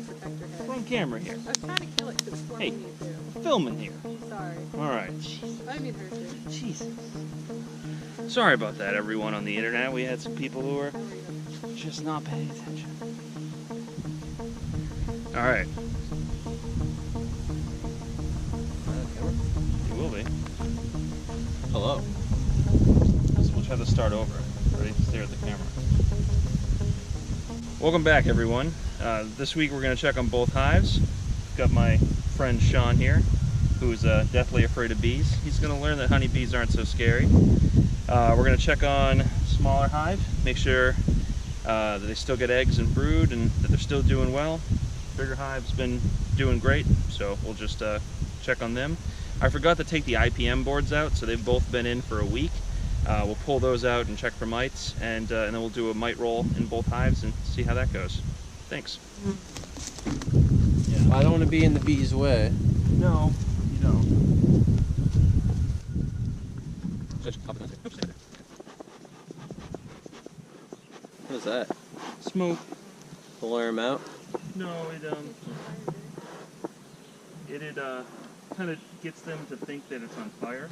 to protect your head. We're on camera here. I was trying to kill it because it's Hey, swarming you too. filming here. Sorry. Alright. I didn't mean to hurt you. Jesus. Sorry about that, everyone on the internet. We had some people who were just not paying attention. Alright. You will be. Hello. So we'll try to start over. Ready? Stare at the camera. Welcome back, everyone. This week we're going to check on both hives. Got my friend Sean here, who's deathly afraid of bees. He's going to learn that honeybees aren't so scary. We're going to check on smaller hive, make sure that they still get eggs and brood and that they're still doing well. Bigger hive's been doing great, so we'll just check on them. I forgot to take the IPM boards out, so they've both been in for a week. We'll pull those out and check for mites, and then we'll do a mite roll in both hives and see how that goes. Thanks. Yeah. I don't want to be in the bee's way. No, you don't. What is that? Smoke. To lure him out? No, it kind of gets them to think that it's on fire,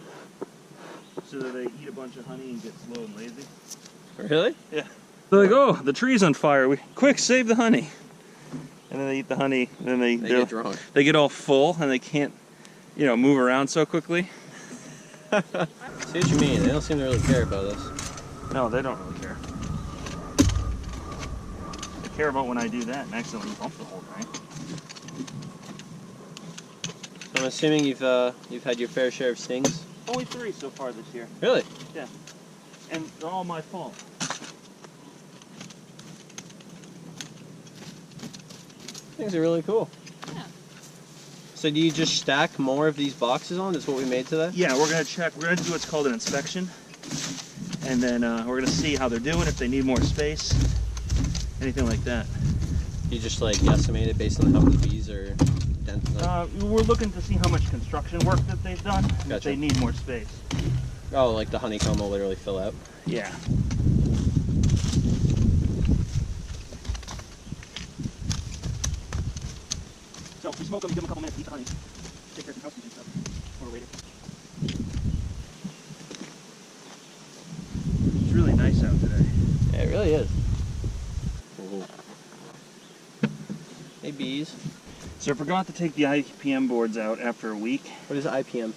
so that they eat a bunch of honey and get slow and lazy. Really? Yeah. They're like, oh, the tree's on fire. Quick, save the honey. And then they eat the honey, and then they get drunk. They get all full, and they can't, move around so quickly. See what you mean. They don't seem to really care about us. No, they don't really care. They care about when I do that and accidentally bump the whole thing. I'm assuming you've had your fair share of stings. Only 3 so far this year. Really? Yeah. And they're all my fault. Things are really cool. Yeah. So do you just stack more of these boxes on? That's what we made today? Yeah, we're gonna check. We're gonna do what's called an inspection, and then we're gonna see how they're doing, if they need more space, anything like that. You just like guesstimate it based on how many bees are we're looking to see how much construction work that they've done, and if Gotcha. they need more space. Oh, like the honeycomb will literally fill out? Yeah. So we smoke them, give them a couple minutes to eat the honey. Take care of some housekeeping stuff while we're waiting. It's really nice out today. Yeah, it really is. Ooh. Hey, bees. So I forgot to take the IPM boards out after a week. What is IPM?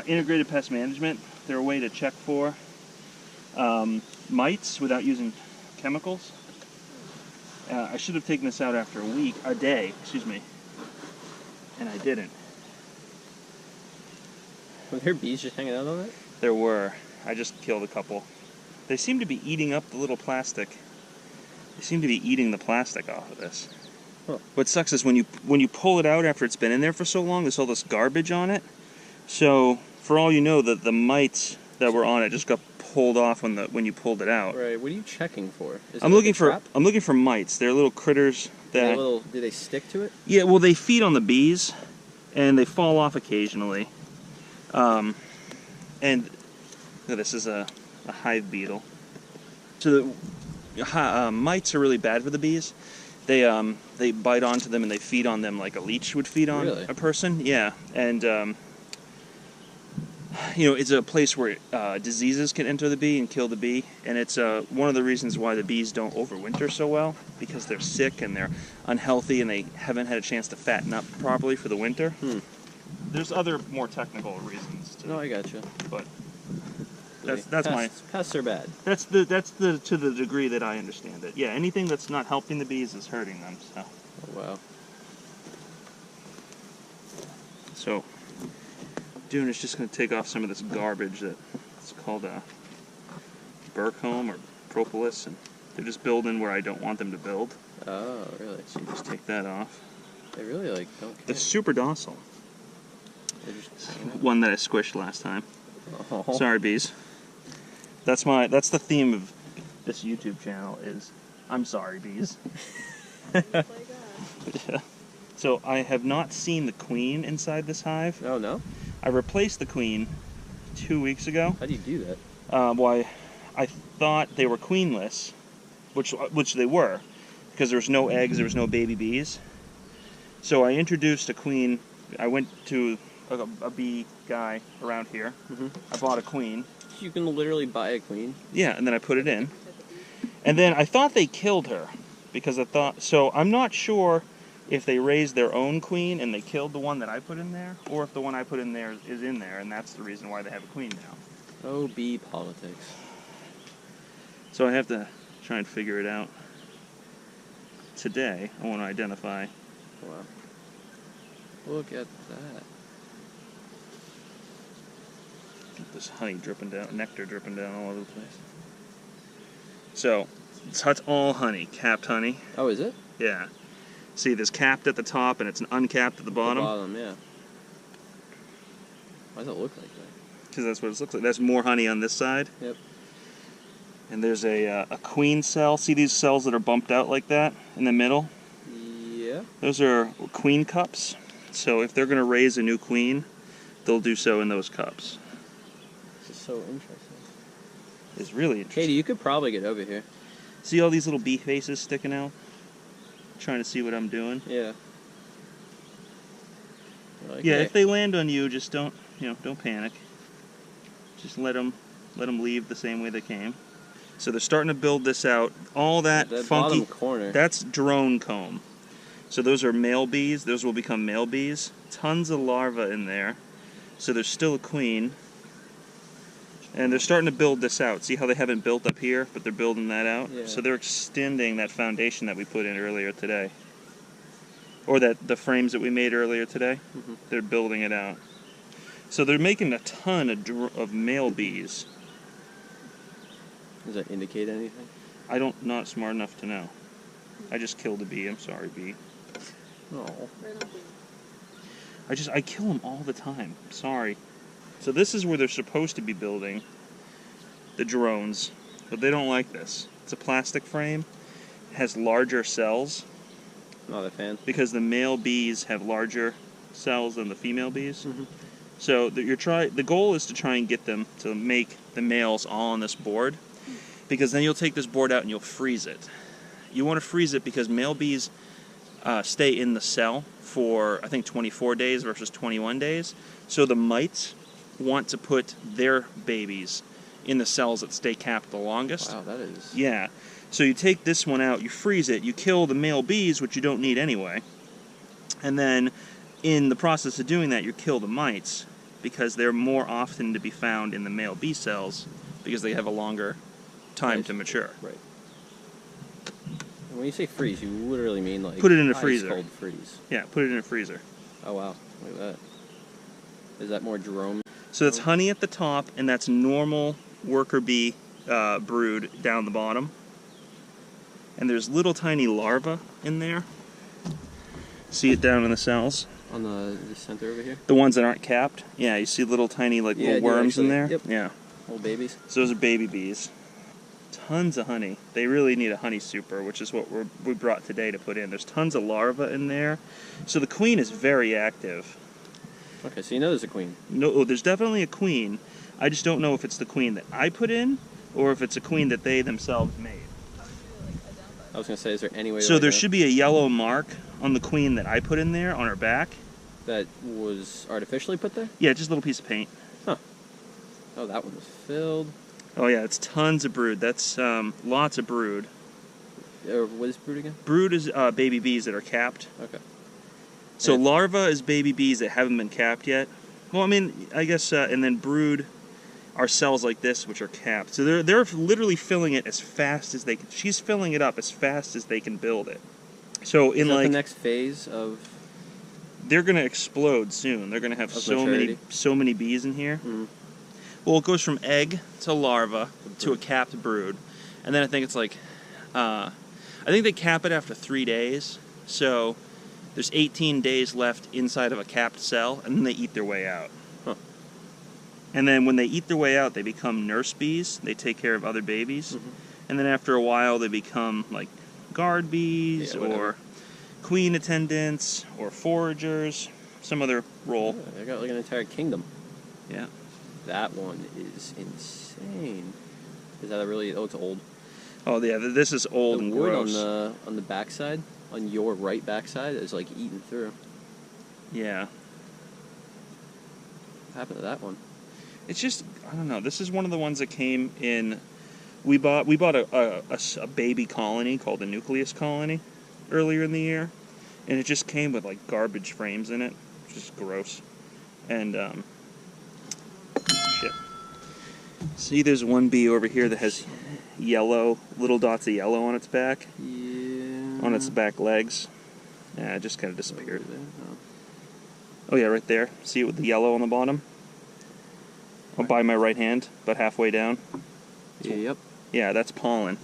Integrated Pest Management. They're a way to check for mites without using chemicals. I should have taken this out after a day, and I didn't. Were there bees just hanging out on it? There were. I just killed a couple. They seem to be eating up the little plastic. They seem to be eating the plastic off of this. Huh. What sucks is when you pull it out after it's been in there for so long, there's all this garbage on it. So for all you know, the mites that were on it just got pulled off when you pulled it out. Right. What are you checking for? Is I'm it looking like a trap? I'm looking for mites. They're little critters that. Do they stick to it? Yeah. Well, they feed on the bees, and they fall off occasionally. And this is a hive beetle. So the mites are really bad for the bees. They bite onto them and they feed on them like a leech would feed on Really? a person. Yeah, and it's a place where diseases can enter the bee and kill the bee, and it's one of the reasons why the bees don't overwinter so well, because they're sick and they're unhealthy and they haven't had a chance to fatten up properly for the winter. There's other more technical reasons too. No, I gotcha. But that's my pests are bad. That's to the degree that I understand it. Yeah, anything that's not helping the bees is hurting them. Oh, wow. So doing is just going to take off some of this garbage that's called Burkholm or propolis, and they're just building where I don't want them to build. Oh, really? So you just take that off. They really don't care. They're super docile. They're just One that I squished last time. Oh. Sorry, bees. That's the theme of this YouTube channel is I'm sorry, bees. Yeah. So I have not seen the queen inside this hive. Oh, no? I replaced the queen 2 weeks ago. How do you do that? Well, I thought they were queenless, which they were, because there was no eggs, there was no baby bees. So I introduced a queen. I went to a bee guy around here. Mm-hmm. I bought a queen. You can literally buy a queen. Yeah, and then I put it in. And then I thought they killed her because I thought, so I'm not sure if they raised their own queen and they killed the one that I put in there, or if the one I put in there is in there and that's the reason why they have a queen now. Oh, bee politics. So I have to try and figure it out. Today, I want to identify. Wow. Look at that. This honey dripping down, nectar dripping down all over the place. So, it's all honey, capped honey. Oh, is it? Yeah. See, there's capped at the top and it's an uncapped at the bottom. The bottom, yeah. Why does it look like that? Because that's what it looks like. That's more honey on this side. Yep. And there's a queen cell. See these cells that are bumped out like that in the middle? Yeah. Those are queen cups. So if they're going to raise a new queen, they'll do so in those cups. This is so interesting. It's really interesting. Katie, you could probably get over here. See all these little bee faces sticking out? Trying to see what I'm doing? Yeah. Like, Yeah, hey. if they land on you, just don't panic. Just let them leave the same way they came. So they're starting to build this out. All that That funky, bottom corner. that's drone comb. So those are male bees. Those will become male bees. Tons of larvae in there. So there's still a queen. And they're starting to build this out. See how they haven't built up here, but they're building that out? Yeah. So they're extending that foundation that we put in earlier today. Or the frames that we made earlier today. Mhm. They're building it out. So they're making a ton of male bees. Does that indicate anything? Not smart enough to know. I just killed a bee. I'm sorry, bee. No. Right on the- I kill them all the time. Sorry. So this is where they're supposed to be building the drones, but they don't like this. It's a plastic frame. It has larger cells Not a fan. because the male bees have larger cells than the female bees. Mhm. So the goal is to try and get them to make the males all on this board, because then you'll take this board out and you'll freeze it. You want to freeze it because male bees stay in the cell for, I think, 24 days versus 21 days. So the mites want to put their babies in the cells that stay capped the longest. Wow, that is... Yeah. So you take this one out, you freeze it, you kill the male bees, which you don't need anyway. And then in the process of doing that, you kill the mites, because they're more often to be found in the male bee cells because they have a longer time Right. to mature. Right. And when you say freeze, you literally mean like... Put it in a ice freezer. cold freeze. Yeah, put it in a freezer. Oh, wow. Look at that. Is that more drone? So that's honey at the top, and that's normal worker bee brood down the bottom. And there's little tiny larvae in there. See it down in the cells? On the center over here? The ones that aren't capped? Yeah, you see little tiny Yeah, I little do worms in actually. there? Yep. Yeah. Little babies? So those are baby bees. Tons of honey. They really need a honey super, which is what we brought today to put in. There's tons of larvae in there. So the queen is very active. Okay, so you know there's a queen. No, there's definitely a queen. I just don't know if it's the queen that I put in or if it's a queen that they themselves made. I was going to say, is there any way So to there like, should be a yellow mark on the queen that I put in there on her back. that was artificially put there? Yeah, just a little piece of paint. Oh, that one was filled. Oh yeah, it's tons of brood. That's lots of brood. What is brood again? Brood is baby bees that are capped. Okay. So And- larva is baby bees that haven't been capped yet. Well, I mean, I guess, and then brood are cells like this, which are capped. So they're literally filling it as fast as they can. She's filling it up as fast as they can build it. So Is in that like the next phase of... they're gonna explode soon. They're gonna have Of so maturity? many bees in here. Mm. Well, it goes from egg to larva to a capped brood, and then I think it's like, I think they cap it after 3 days. So there's 18 days left inside of a capped cell, and then they eat their way out. Huh. And then when they eat their way out, they become nurse bees. They take care of other babies, Mhm. and then after a while, they become like guard bees Yeah, whatever. or queen attendants or foragers, some other role. I got like an entire kingdom. Yeah. That one is insane. Is that really... Oh, it's old. Oh yeah, this is old The and wood gross. on the backside on your right backside is like eating through. Yeah. What happened to that one? It's just, I don't know. This is one of the ones that came in. We bought a baby colony called a nucleus colony earlier in the year, and it just came with like garbage frames in it, which is gross. And shit. See, there's one bee over here that has yellow, little dots of yellow on its back, Yeah. on its back legs. Yeah, it just kind of disappeared. Oh. Oh yeah, right there. See it with the yellow on the bottom? By my right hand, about halfway down. Yep. Yeah, that's pollen.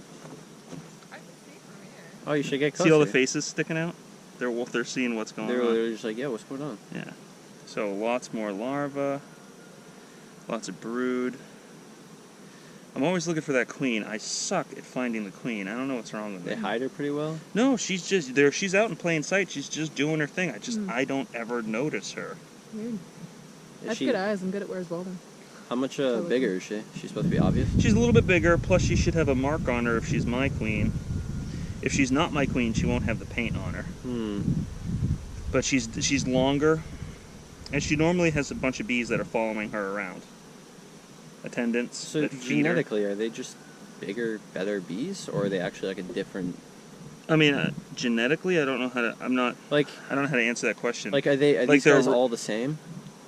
Oh, you should get closer. See all the faces sticking out? They're seeing what's going They're on. literally just like, yeah, what's going on? Yeah. So lots more larvae, lots of brood. I'm always looking for that queen. I suck at finding the queen. I don't know what's wrong with me. They hide her pretty well. No, she's just there. She's out in plain sight. She's just doing her thing. I don't ever notice her. Weird. Is That's she, good eyes. I'm good at where's Walden. how much bigger is she? She's supposed to be obvious. She's a little bit bigger. Plus, she should have a mark on her if she's my queen. If she's not my queen, she won't have the paint on her. But she's longer, and she normally has a bunch of bees that are following her around. Attendants. So that feed her. genetically, are they just bigger, better bees, or are they actually like a different? I mean, genetically, I don't know how to. Like, I don't know how to answer that question. like are they? Are Like these guys they're- all the same?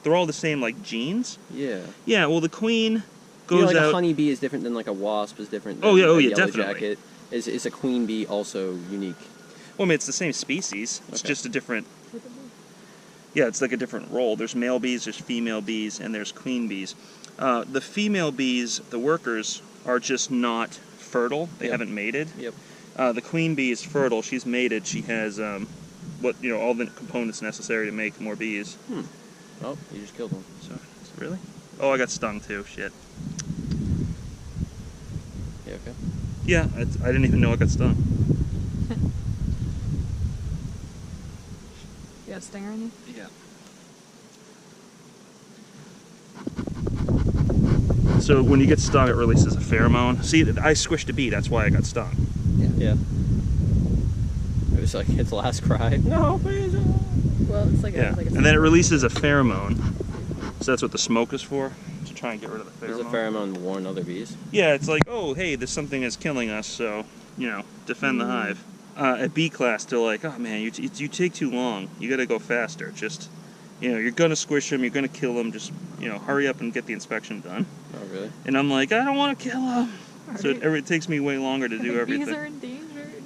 They're all the same, like genes. Yeah. Yeah. Well, the queen You goes know, like out. a honeybee is different than like a wasp is different. Oh, than yeah, oh, a yeah, yellow definitely. jacket. Is a queen bee also unique? Well, I mean, it's the same species. It's Okay. just a different. Yeah, it's like a different role. There's male bees, there's female bees, and there's queen bees. The female bees, the workers, are just not fertile. They Yep. haven't mated. Yep. The queen bee is fertile. She's mated. She has all the components necessary to make more bees. Oh, you just killed one. So really? Oh, I got stung too. Shit. Yeah. Okay. Yeah, I didn't even know I got stung. You got a stinger on you? Yeah. So when you get stung, it releases a pheromone. See, I squished a bee. That's why I got stung. Yeah. It was like its last cry. No, please. Well, it's like Yeah. a, like a And then it releases a pheromone. So that's what the smoke is for, to try and get rid of the Does pheromone. a pheromone warn other bees? Yeah, it's like, oh, hey, there's something that's killing us, so, defend the hive. At bee class, they're like, oh, man, you take too long. You gotta go faster. Just, you're gonna squish them, you're gonna kill them. Just, hurry up and get the inspection done. Oh, really? And I'm like, I don't want to kill them. So it takes me way longer to do everything. Bees are endangered.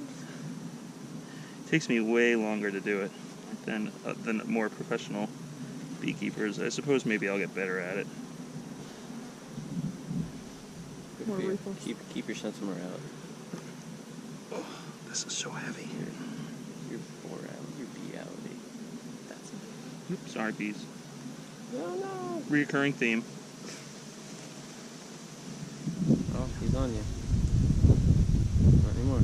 It takes me way longer to do it than more professional beekeepers. I suppose maybe I'll get better at it. Good More for you. ruthless. Keep your sense of morality. This is so heavy. Your morality, your beeality. That's Oops, sorry, bees. no. Reoccurring theme. Oh, he's on you. Not anymore.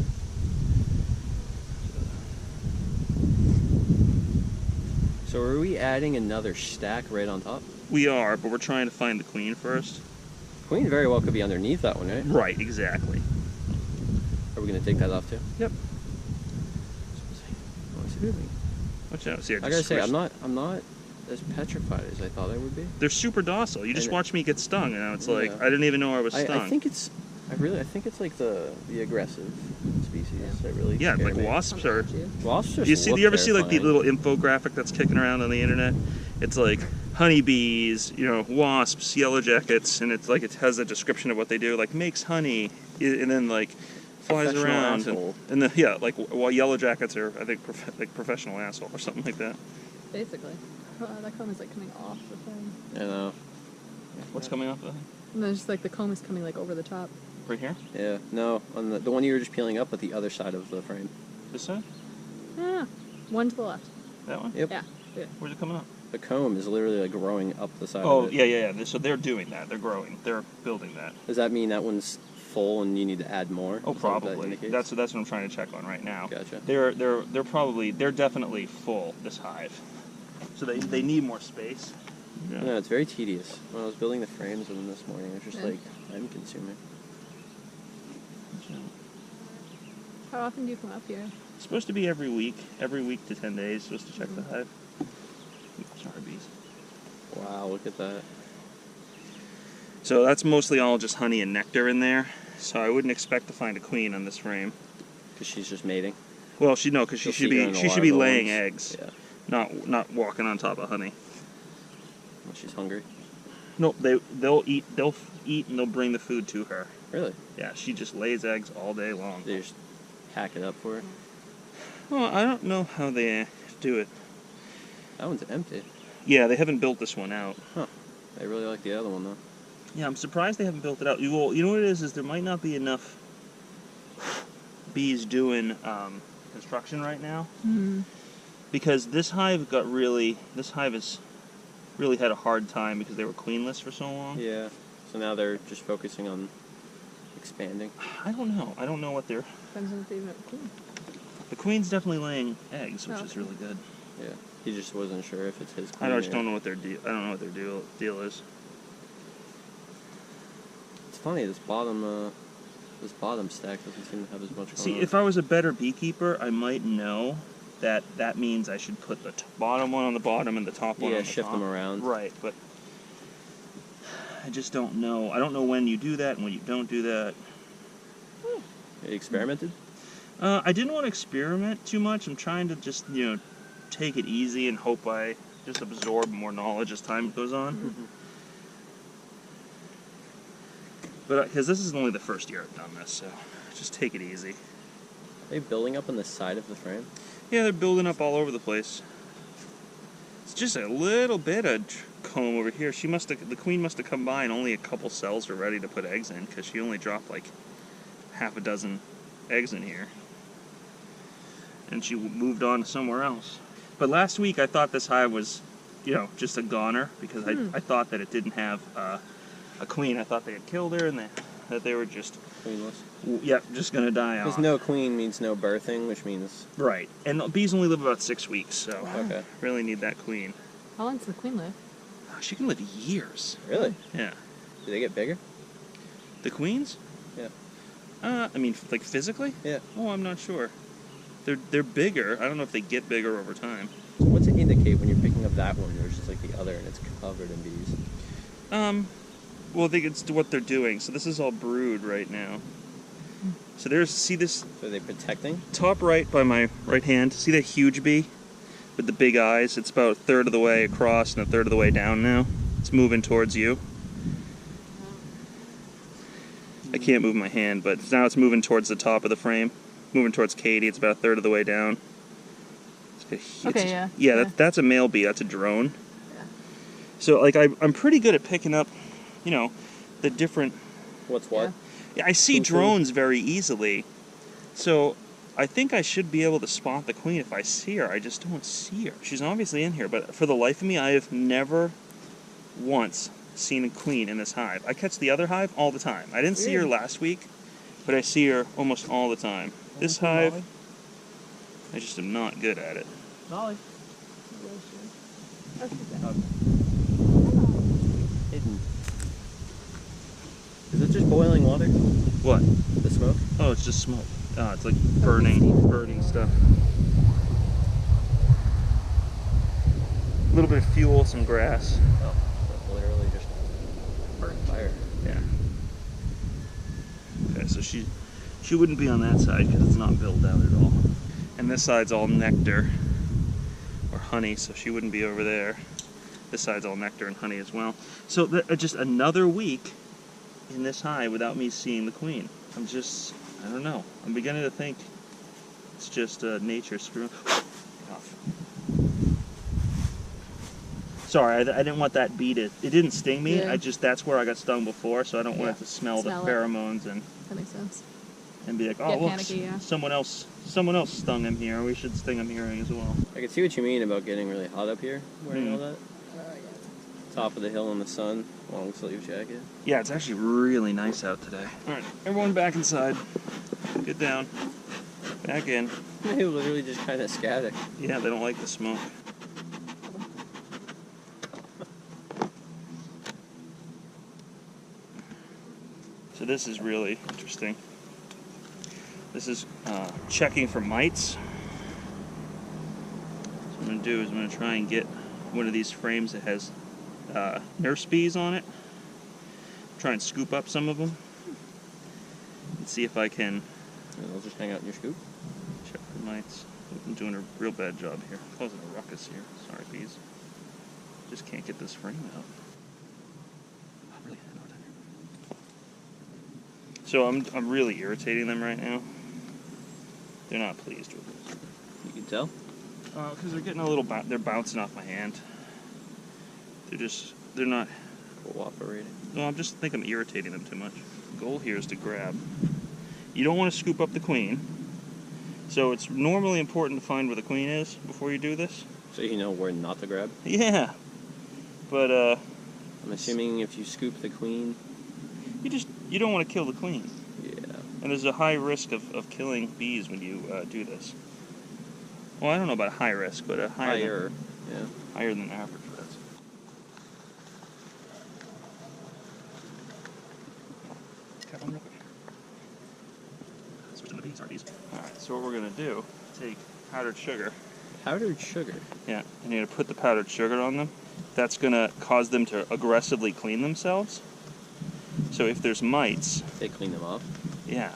So are we adding another stack right on top? We are, but we're trying to find the queen first. Queen very well could be underneath that one, right? Right, exactly. Are we gonna take that off too? Yep. Oh, is it really? Watch out. See, I gotta say, I'm not as petrified as I thought I would be. They're super docile. You just And- watch me get stung, and it's like, Yeah. I didn't even know I was stung. I think it's like the aggressive species that really Yeah, scare like me. wasps are... Wasps just Do you ever see like the terrifying. little infographic that's kicking around on the internet? It's like honeybees, wasps, yellow jackets, and it's like it has a description of what they do, like makes honey, and then like flies Professional around, asshole. and then while yellow jackets are, I think, like professional asshole or something like that. Basically. That comb is like coming off the thing. I know. What's coming off of that? And then just like the comb is coming like over the top. Right here? Yeah, no, on the one you were just peeling up, but the other side of the frame. This side? Ah, one to the left. That one? Yep. Yeah. Where's it coming up? The comb is literally like growing up the side Oh, of it. yeah. So they're doing that. They're growing. They're building that. Does that mean that one's full and you need to add more? Oh, Is that what that probably. indicates? That's what I'm trying to check on right now. Gotcha. They're definitely full, this hive. So they need more space. No, it's very tedious. When I was building the frames of them this morning, it was just Yeah. like time consuming. How often do you come up here? It's supposed to be every week to 10 days, supposed to check the hive. Sorry, bees. Wow, look at that. So that's mostly all just honey and nectar in there. So I wouldn't expect to find a queen on this frame. Because she's just mating. Well, because she should be laying eggs, Yeah. not walking on top of honey. Well, she's hungry. No, they'll eat and they'll bring the food to her. Really? Yeah, she just lays eggs all day long. They just hack it up for her. Well, I don't know how they do it. That one's empty. Yeah, they haven't built this one out. Huh. I really like the other one though. Yeah, I'm surprised they haven't built it out. You know what it is there might not be enough bees doing construction right now. Because this hive has really had a hard time because they were queenless for so long. Yeah. So now they're just focusing on expanding. I don't know. I don't know what they're... Depends on if they even have a queen. The queen's definitely laying eggs, which is Okay. really good. Yeah. He just wasn't sure if it's his queen. I just don't know what their deal. I don't know what their deal is. It's funny. This bottom stack doesn't seem to have as much going See, on. if I was a better beekeeper, I might know that means I should put the bottom one on the bottom and the top one on the top. Yeah, shift them around. Right, but I just don't know. I don't know when you do that and when you don't do that. You experimented? I didn't want to experiment too much. I'm trying to just, take it easy and hope I just absorb more knowledge as time goes on. But because this is only the first year I've done this, so just take it easy. Are they building up on the side of the frame? Yeah, they're building up all over the place. It's just a little bit of comb over here. The queen must have come by and only a couple cells were ready to put eggs in because she only dropped like half a dozen eggs in here. And she moved on to somewhere else. But last week I thought this hive was, just a goner because I thought that it didn't have a queen. I thought they had killed her and that they were just... Queenless? Just gonna die off. Because no queen means no birthing, which means... Right. And the bees only live about 6 weeks, so Okay. really need that queen. How long does the queen live? She can live years. Really? Yeah. Do they get bigger? The queens? Yeah. I mean, like physically? Yeah. Oh, I'm not sure. They're bigger. I don't know if they get bigger over time. So what's it indicate when you're picking up that one versus like the other and it's covered in bees? Well, I think it's what they're doing. So this is all brood right now. So see this So are they protecting? top right by my right hand? See that huge bee with the big eyes? It's about a third of the way across and a third of the way down now. It's moving towards you. I can't move my hand, but now it's moving towards the top of the frame. Moving towards Katie. It's about a third of the way down. Yeah, that's a male bee. That's a drone. Yeah. So, like, I'm pretty good at picking up, the different... What's what? Yeah, I see drones very easily. So, I think I should be able to spot the queen if I see her. I just don't see her. She's obviously in here, but for the life of me, I have never once seen a queen in this hive. I catch the other hive all the time. I didn't see her last week, but I see her almost all the time. This hive, Molly? I just am not good at it. Molly. Oh, she's there. Hidden. Is it just boiling water? What? The smoke? Oh, it's just smoke. Oh, it's like burning stuff. A little bit of fuel, some grass. Oh, so literally just burnt fire. Yeah. Okay, so she wouldn't be on that side because it's not built out at all. And this side's all nectar or honey, so she wouldn't be over there. This side's all nectar and honey as well. So just another week in this hive without me seeing the queen. I don't know. I'm beginning to think it's just nature screwing off. Sorry, I didn't want that bee to... It didn't sting me. Yeah. That's where I got stung before, so I don't want it to smell the Smell it. pheromones and That makes sense. be like, oh, Get look, panicky, yeah. someone else stung him here. We should sting him here as well. I can see what you mean about getting really hot up here, wearing all that. Yeah. Top of the hill in the sun, long sleeve jacket. Yeah, it's actually really nice out today. All right, everyone back inside. Get down. Back in. They literally just kind of scattered. Yeah, they don't like the smoke. So this is really interesting. This is checking for mites. So what I'm going to do is I'm going to try and get one of these frames that has nurse bees on it. Try and scoop up some of them. And see if I can... And they'll just hang out in your scoop? Check for mites. I'm doing a real bad job here. Causing a ruckus here. Sorry, bees. Just can't get this frame out. Really having a hard time here. So I'm really irritating them right now. They're not pleased with it. You can tell? Because they're getting a little, they're bouncing off my hand. They're not cooperating. No, I just think I'm irritating them too much. The goal here is to grab. You don't want to scoop up the queen. So it's normally important to find where the queen is before you do this. So you know where not to grab? Yeah. But I'm assuming if you scoop the queen, you don't want to kill the queen. yeah. And there's a high risk of killing bees when you do this. Well, I don't know about high risk, but a higher than average risk. Cut one real quick. Switch to the bees, aren't these? Alright, so what we're going to do, take powdered sugar. Powdered sugar? Yeah, and you're going to put the powdered sugar on them. That's going to cause them to aggressively clean themselves. So if there's mites... They clean them off? Yeah.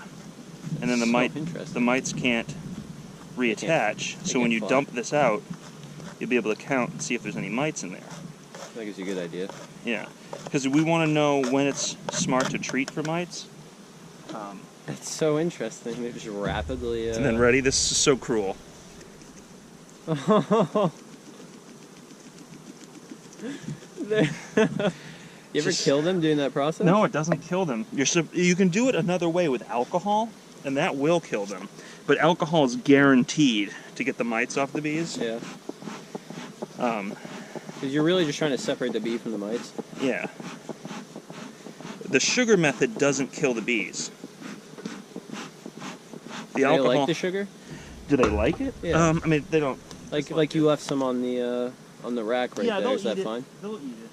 And then the mites can't reattach, so when you dump this out, you'll be able to count and see if there's any mites in there. That gives you a good idea. Yeah, because we want to know when it's smart to treat for mites. That's so interesting. They just rapidly... And then ready? This is so cruel. You ever kill them doing that process? No, it doesn't kill them. You can do it another way with alcohol, and that will kill them. But alcohol is guaranteed to get the mites off the bees. Yeah. Because you're really just trying to separate the bee from the mites. Yeah. The sugar method doesn't kill the bees. The alcohol. They like the sugar? Do they like it? Yeah. I mean, they don't. Like you left some on the rack right there. Is that fine? They'll eat it.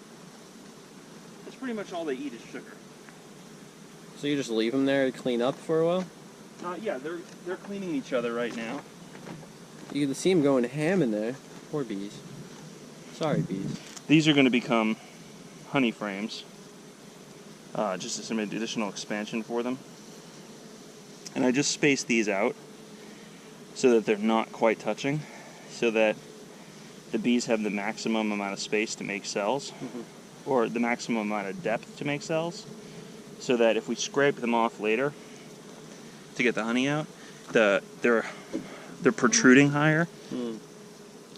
That's pretty much all they eat is sugar. So you just leave them there to clean up for a while? Yeah, they're cleaning each other right now. You can see them going ham in there. Poor bees. Sorry, bees. These are going to become honey frames. Just as some additional expansion for them. And I just spaced these out so that they're not quite touching, so that the bees have the maximum amount of space to make cells, or the maximum amount of depth to make cells, so that if we scrape them off later to get the honey out, they're protruding higher.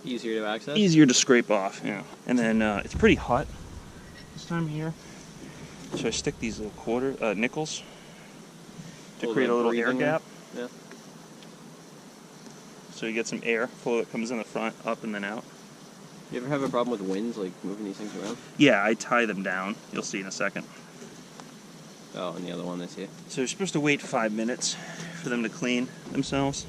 Easier to access? Easier to scrape off, yeah. And then it's pretty hot this time of year, so I stick these little nickels to create a little air gap. Yeah. So you get some air flow that comes in the front, up and then out. You ever have a problem with winds, like moving these things around? Yeah, I tie them down. You'll see in a second. Oh, and the other one I see. So you're supposed to wait 5 minutes for them to clean themselves.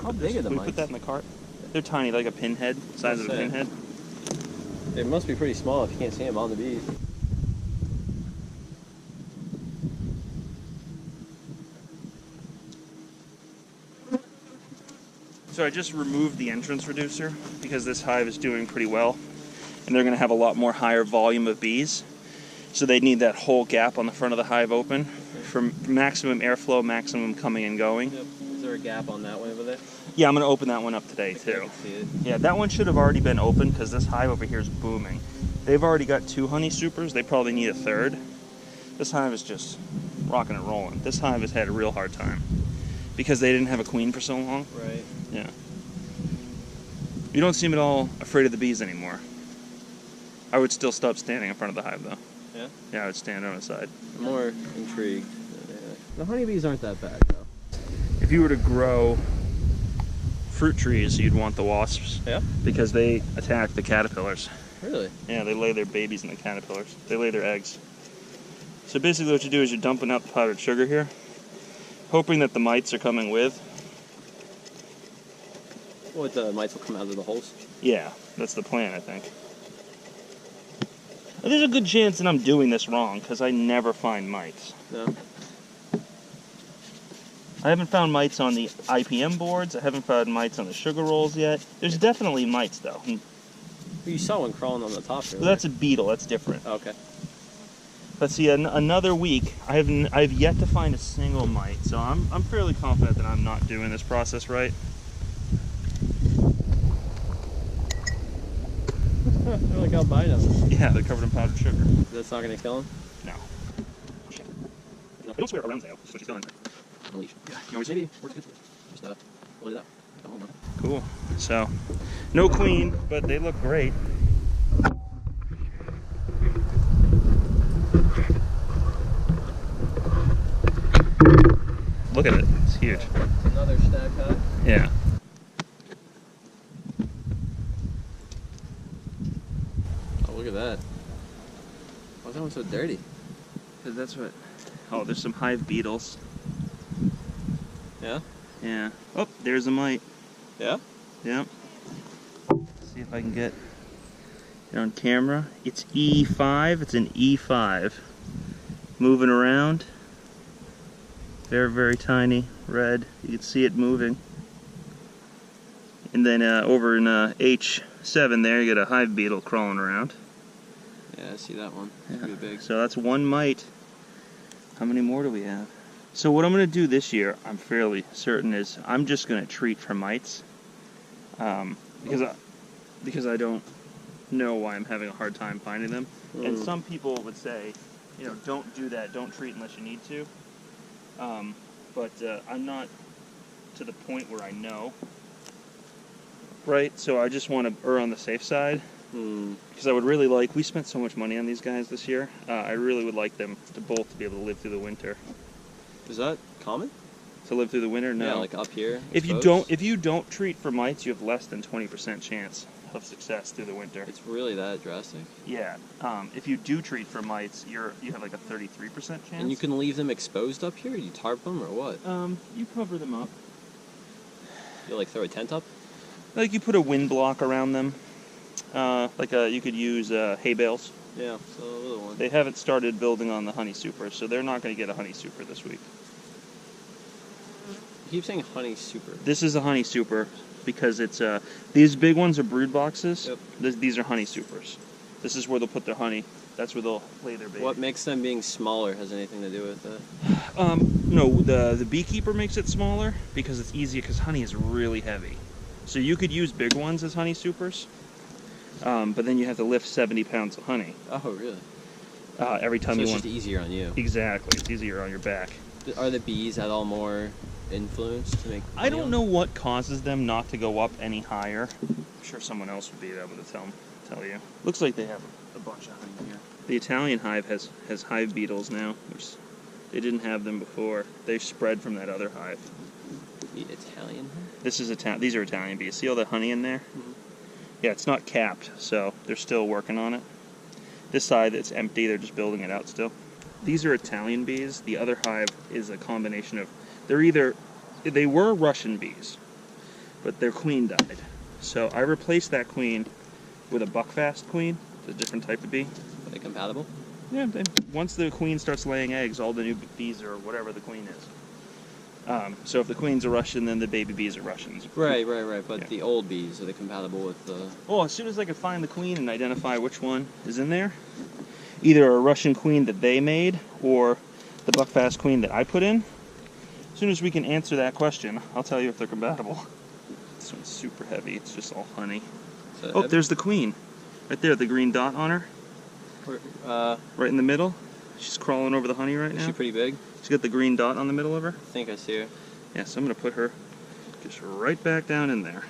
How big are the mites? We put that in the cart. They're tiny, like a pinhead, size of a pinhead. They must be pretty small if you can't see them on the bees. So I just removed the entrance reducer because this hive is doing pretty well, and they're going to have a lot more higher volume of bees. So they need that whole gap on the front of the hive open for maximum airflow, maximum coming and going. Yep. Is there a gap on that one over there? Yeah, I'm going to open that one up today too. I can see it. Yeah, that one should have already been open because this hive over here is booming. They've already got 2 honey supers. They probably need a 3rd. This hive is just rocking and rolling. This hive has had a real hard time because they didn't have a queen for so long. Right. Yeah. You don't seem at all afraid of the bees anymore. I would still stop standing in front of the hive though. Yeah? Yeah, I would stand on the side. I'm more intrigued. The honeybees aren't that bad though. If you were to grow fruit trees, you'd want the wasps. Yeah? Because they attack the caterpillars. Really? Yeah, they lay their babies in the caterpillars. They lay their eggs. So basically what you do is you're dumping out the powdered sugar here, hoping that the mites are coming with. What, the mites will come out of the holes? Yeah, that's the plan, I think. There's a good chance that I'm doing this wrong, because I never find mites. No? I haven't found mites on the IPM boards. I haven't found mites on the sugar rolls yet. There's definitely mites though. You saw one crawling on the top earlier. Well, that's a beetle. That's different. Okay. Let's see. Another week. I've yet to find a single mite. So I'm fairly confident that I'm not doing this process right. They're like albino. Yeah, they're covered in powdered sugar. That's not gonna kill him? No. Don't swear around Zale. That's what she's doing. Unleash. Yeah. You always Maybe works good for us. Just hold it up. Come on, man. Cool. So, no queen, but they look great. Look at it. It's huge. It's another stack high. Yeah. Oh, look at that. Why is that one so dirty? Because that's what... Oh, there's some hive beetles. Yeah? Yeah. Oh, there's a mite. Yeah? Yep. See if I can get it on camera. It's E5. It's an E5. Moving around. Very, very tiny. Red. You can see it moving. And then over in H7 there, you got a hive beetle crawling around. Yeah, I see that one. Yeah. Pretty big. So that's one mite. How many more do we have? So what I'm going to do this year, I'm fairly certain, is I'm just going to treat for mites. Because I don't know why I'm having a hard time finding them. And some people would say, you know, don't do that, don't treat unless you need to. But I'm not to the point where I know. Right? So I just want to err on the safe side. Because I would really like, we spent so much money on these guys this year, I really would like them to both be able to live through the winter. Is that common? To live through the winter? No. Yeah, like up here. If you don't treat for mites, you have less than 20% chance of success through the winter. It's really that drastic? Yeah. If you do treat for mites, you have like a 33% chance. And you can leave them exposed up here? You tarp them or what? You cover them up. You like throw a tent up? Like you put a wind block around them. You could use hay bales. Yeah, so a little one. They haven't started building on the honey super, so they're not going to get a honey super this week. You keep saying honey super. This is a honey super because it's these big ones are brood boxes. Yep. These are honey supers. This is where they'll put their honey. That's where they'll lay their baby. What makes them being smaller has anything to do with it? No, the beekeeper makes it smaller because it's easier because honey is really heavy. So you could use big ones as honey supers, but then you have to lift 70 pounds of honey. Oh, really? Every time so you it's want. just easier on you. Exactly, it's easier on your back. Are the bees at all more influenced to make honey I don't on? know what causes them not to go up any higher. I'm sure someone else would be able to tell you. Looks like they have a bunch of honey here. The Italian hive has hive beetles now, which they didn't have them before. They've spread from that other hive. The Italian hive? These are Italian bees. See all the honey in there? Mm-hmm. Yeah, it's not capped, so they're still working on it. This side, it's empty. They're just building it out still. These are Italian bees. The other hive is a combination of... They were Russian bees, but their queen died. So I replaced that queen with a buckfast queen. It's a different type of bee. Are they compatible? Yeah, once the queen starts laying eggs, all the new bees are whatever the queen is. So if the queen's a Russian, then the baby bees are Russians. Right. But Yeah. the old bees, are they compatible with the... Well, as soon as I could find the queen and identify which one is in there, either a Russian queen that they made or the buckfast queen that I put in, as soon as we can answer that question, I'll tell you if they're compatible. This one's super heavy. It's just all honey. Oh, there's the queen. Right there, the green dot on her. Right in the middle. She's crawling over the honey right now. Is she pretty big? She's got the green dot on the middle of her. I think I see her. Yeah, so I'm going to put her just right back down in there.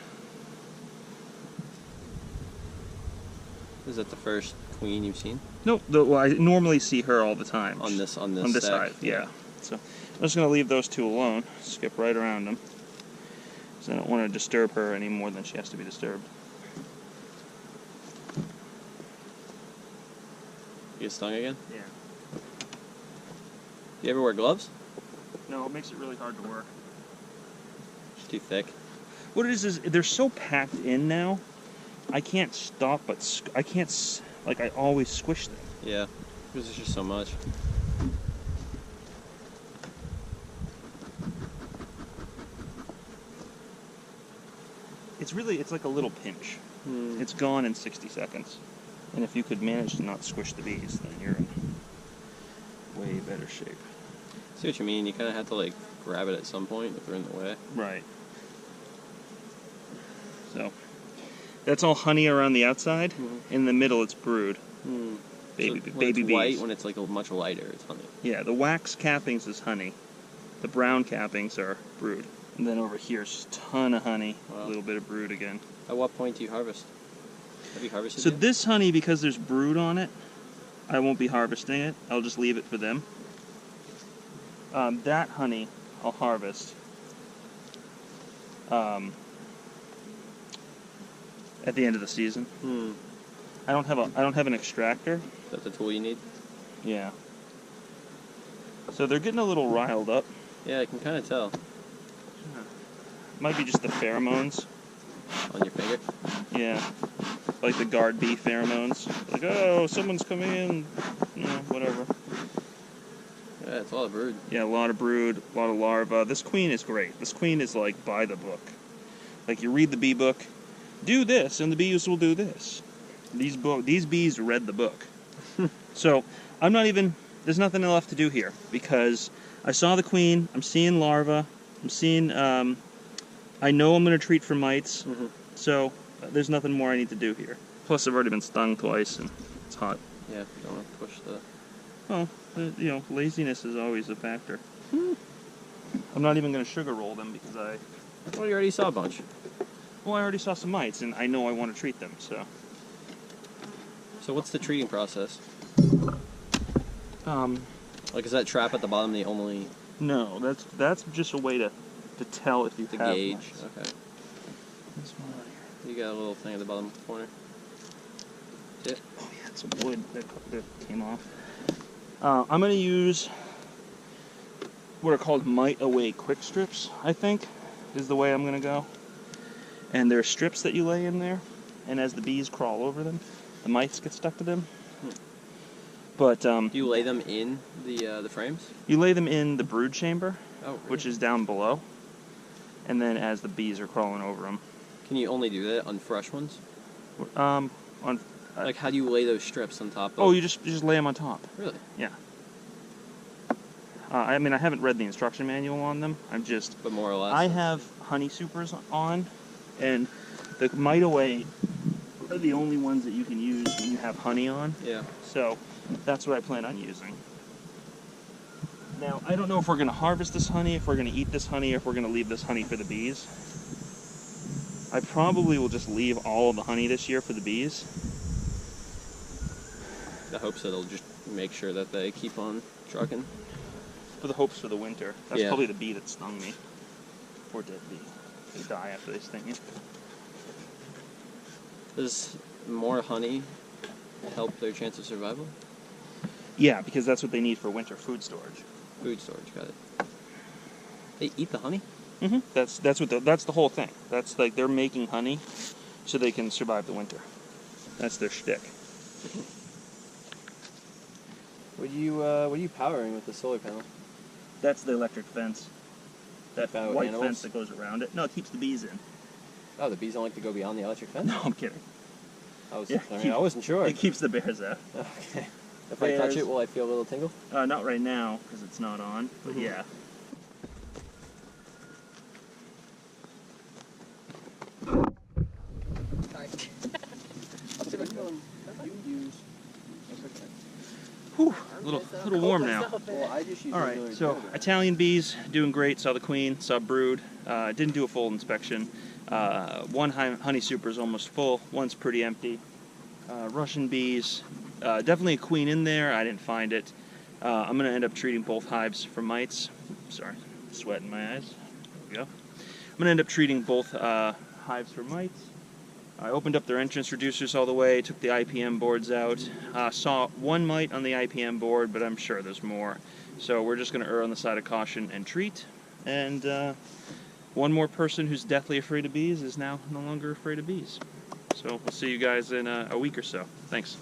Is that the first queen you've seen? Nope. Well, I normally see her all the time. On this stack, side? yeah. So I'm just going to leave those two alone. Skip right around them. Because I don't want to disturb her any more than she has to be disturbed. You get stung again? Yeah. You ever wear gloves? No, it makes it really hard to work. It's too thick. What it is they're so packed in now, I can't stop but I always squish them. Yeah, because there's just so much. it's like a little pinch. It's gone in 60 seconds. And if you could manage to not squish the bees, then you're in way better shape. See what you mean? You kind of have to like grab it at some point if they're in the way. Right. So, that's all honey around the outside. In the middle, it's brood. Baby, so when baby it's bees. white, when it's like much lighter, it's honey. Yeah, the wax cappings is honey. The brown cappings are brood. And then over here, it's just a ton of honey. Wow. A little bit of brood again. At what point do you harvest? Have you harvested So yet? this honey, because there's brood on it, I won't be harvesting it. I'll just leave it for them. That honey, I'll harvest. At the end of the season. I don't have an extractor. Is that the tool you need? Yeah. So they're getting a little riled up. Yeah, I can kind of tell. Might be just the pheromones. On your finger? Yeah. Like the guard bee pheromones. Like, oh, someone's coming in. You know, whatever. Yeah, it's a lot of brood. Yeah, a lot of brood, a lot of larvae. This queen is great. This queen is like by the book. Like you read the bee book, do this, and the bees will do this. These bees read the book. So I'm not even. There's nothing left to do here because I saw the queen. I'm seeing larvae. I'm seeing. I know I'm going to treat for mites. So there's nothing more I need to do here. Plus, I've already been stung twice, and it's hot. Yeah, don't want to push the... Well, you know, laziness is always a factor. I'm not even going to sugar roll them because Well, you already saw a bunch. Well, I already saw some mites, and I know I want to treat them, so... So what's the treating process? Like, is that trap at the bottom the only... No, that's just a way to tell if you The have gauge? mites. Okay. This one right here. You got a little thing at the bottom corner. See it? Oh yeah, it's some wood that came off. I'm going to use what are called mite away quick strips, I think, is the way I'm going to go. And there are strips that you lay in there, and as the bees crawl over them, the mites get stuck to them. But Do you lay them in the frames? you lay them in the brood chamber, Oh, really? which is down below, and then as the bees are crawling over them. Can you only do that on fresh ones? On Like, how do you lay those strips on top of... oh, you just lay them on top. Really? Yeah. I mean, I haven't read the instruction manual on them. I'm just... But more or less? I have honey supers on, and the mite away are the only ones that you can use when you have honey on. Yeah. So that's what I plan on using. Now, I don't know if we're going to harvest this honey, if we're going to eat this honey, or if we're going to leave this honey for the bees. I probably will just leave all of the honey this year for the bees. The hopes that it'll just make sure that they keep on trucking. For the hopes for the winter. That's Yeah. probably the bee that stung me. Poor dead bee. They die after they sting you. Does more honey help their chance of survival? Yeah, because that's what they need for winter food storage. Food storage, got it. They eat the honey? Mm-hmm. That's the whole thing. That's like they're making honey so they can survive the winter. That's their shtick. What are you powering with the solar panel? That's the electric fence. That Keep out white animals? fence that goes around it. No, it keeps the bees in. Oh, the bees don't like to go beyond the electric fence? No, I'm kidding. I Yeah, wasn't sure. It keeps the bears out. Okay. If I touch Bears. it, will I feel a little tingle? Not right now because it's not on. But yeah. Whew, a little warm now. Well, I just use All right, so Italian bees doing great. Saw the queen, saw brood. Didn't do a full inspection. One honey super is almost full. One's pretty empty. Russian bees, definitely a queen in there. I didn't find it. I'm gonna end up treating both hives for mites. Sorry, sweat in my eyes. There we go. I'm gonna end up treating both hives for mites. I opened up their entrance reducers all the way, took the IPM boards out. Saw one mite on the IPM board, but I'm sure there's more. So we're just going to err on the side of caution and treat. And one more person who's deathly afraid of bees is now no longer afraid of bees. So we'll see you guys in a week or so. Thanks.